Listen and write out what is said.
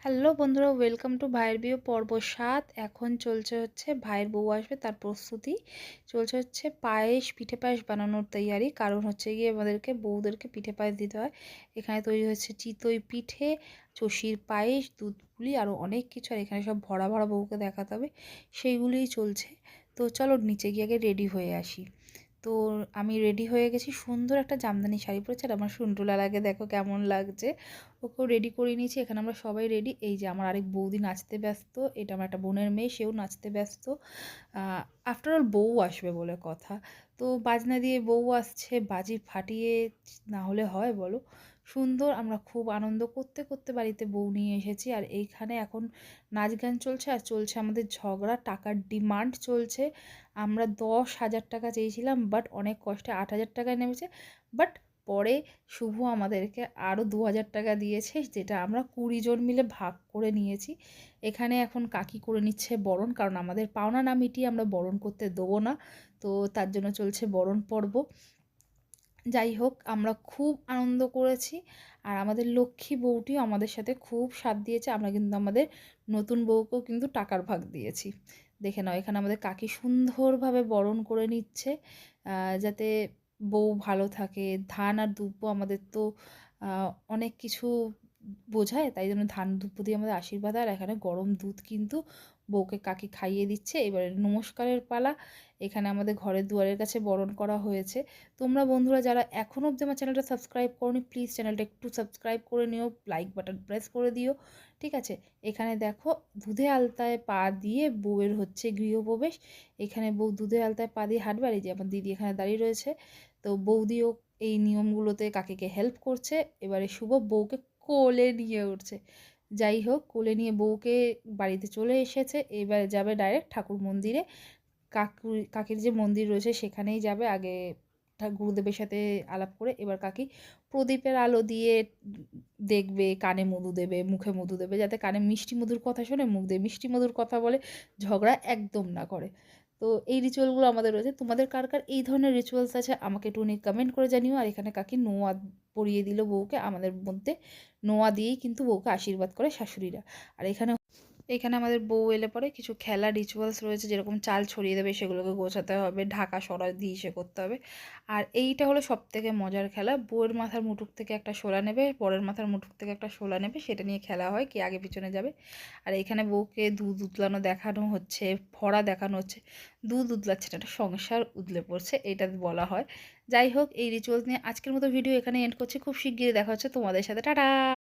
Hello বন্ধুরা, welcome to ভাইয়ের বিয়ে পর্ব ৭। এখন চলছে হচ্ছে ভাইয়ের বউ আসবে তার প্রস্তুতি চলছে, হচ্ছে পায়েস, পিঠে পায়েস বানানোর তৈয়ারি। কারণ হচ্ছে গিয়ে আমাদেরকে বউদেরকে পিঠে পায়েস দিতে হয়। এখানে তৈরি হচ্ছে চিতই পিঠে, চষির পায়েস, দুধ পুলি, আরও অনেক কিছু। আর এখানে সব ভরা ভরা বউকে দেখাতে হবে, সেইগুলিই চলছে। তো চলো নিচে গিয়ে আগে রেডি হয়ে আসি। তো আমি রেডি হয়ে গেছি, সুন্দর একটা জামদানি শাড়ি পরেছি। আর আমার সুন্টুলার আগে দেখো কেমন লাগছে, ওকেও রেডি করে নিয়েছি। এখানে আমরা সবাই রেডি। এই যে আমার আরেক বৌদি নাচতে ব্যস্ত, এটা আমার একটা বোনের মেয়ে, সেও নাচতে ব্যস্ত। আফটার অল বউ আসবে বলে কথা, তো বাজনা দিয়ে বউ আসছে, বাজি ফাটিয়ে না হলে হয় বলো। সুন্দর, আমরা খুব আনন্দ করতে করতে বাড়িতে বউ নিয়ে এসেছি। আর এইখানে এখন নাচ গান চলছে, আর চলছে আমাদের ঝগড়া, টাকার ডিমান্ড চলছে। আমরা 10,000 টাকা চেয়েছিলাম, বাট অনেক কষ্টে 8,000 টাকায় নেমেছে। বাট পরে শুভ আমাদেরকে আরও 2,000 টাকা দিয়েছে, যেটা আমরা 20 জন মিলে ভাগ করে নিয়েছি। এখানে এখন কাকি করে নিচ্ছে বরণ, কারণ আমাদের পাওনা না মিটিয়ে আমরা বরণ করতে দেবো না। তো তার জন্য চলছে বরণ পর্ব। যাই হোক, আমরা খুব আনন্দ করেছি। আর আমাদের লক্ষ্মী বউটিও আমাদের সাথে খুব সাথ দিয়েছে। আমরা কিন্তু আমাদের নতুন বউকেও কিন্তু টাকার ভাগ দিয়েছি। দেখে নাও, এখানে আমাদের কাকি সুন্দরভাবে বরণ করে নিচ্ছে, যাতে বউ ভালো থাকে। ধান আর দুব্য আমাদের তো অনেক কিছু বোঝায়, তাই জন্য ধান দুব্য দিয়ে আমাদের আশীর্বাদ। আর এখানে গরম দুধ কিন্তু বউকে কাকি খাইয়ে দিচ্ছে। এবারে নমস্কারের পালা। এখানে আমাদের ঘরের দুয়ারের কাছে বরণ করা হয়েছে। তোমরা বন্ধুরা যারা এখনও অবধি আমার চ্যানেলটা সাবস্ক্রাইব করোনি, প্লিজ চ্যানেলটা একটু সাবস্ক্রাইব করে নিও, লাইক বাটন প্রেস করে দিও, ঠিক আছে। এখানে দেখো, দুধে আলতায় পা দিয়ে বউয়ের হচ্ছে গৃহপ্রবেশ। এখানে বউ দুধে আলতায় পা দিয়ে হাঁটবে। আর এই যে আমার দিদি এখানে দাঁড়িয়ে রয়েছে, তো বৌদিও এই নিয়মগুলোতে কাকিকে হেল্প করছে। এবারে শুভ বউকে কোলে নিয়ে উঠছে। যাই হোক, কোলে নিয়ে বউকে বাড়িতে চলে এসেছে। এবারে যাবে ডাইরেক্ট ঠাকুর মন্দিরে। কাকির যে মন্দির রয়েছে সেখানেই যাবে আগে, গুরুদেবের সাথে আলাপ করে। এবার কাকি প্রদীপের আলো দিয়ে দেখবে, কানে মধু দেবে, মুখে মধু দেবে, যাতে কানে মিষ্টি মধুর কথা শোনে, মুখ দিয়ে মিষ্টি মধুর কথা বলে, ঝগড়া একদম না করে। তো এই রিচুয়ালগুলো আমাদের রয়েছে। তোমাদের কার কার এই ধরনের রিচুয়ালস আছে আমাকে একটু কমেন্ট করে জানিও। আর এখানে কাকি নোয়া পরিয়ে দিল বউকে। আমাদের মধ্যে নোয়া দিয়েই কিন্তু বউকে আশীর্বাদ করে শাশুড়িরা। আর এখানে এখানে আমাদের বউ এলে পরে কিছু খেলা রিচুয়ালস রয়েছে, যেরকম চাল ছড়িয়ে দেবে, সেগুলোকে গোছাতে হবে, ঢাকা সরা দিয়ে সে করতে হবে। আর এইটা হলো সব থেকে মজার খেলা। বউয়ের মাথার মুঠুক থেকে একটা শোলা নেবে, বরের মাথার মুঠুক থেকে একটা শোলা নেবে, সেটা নিয়ে খেলা হয় কে আগে পিছনে যাবে। আর এখানে বউকে দুধ উতলানো দেখানো হচ্ছে, ফড়া দেখানো হচ্ছে। দুধ উতলাচ্ছে না, একটা সংসার উতলে পড়ছে, এটা বলা হয়। যাই হোক, এই রিচুয়ালস নিয়ে আজকের মতো ভিডিও এখানে এন্ড করছি। খুব শিগগিরই দেখা হচ্ছে তোমাদের সাথে। টাটা।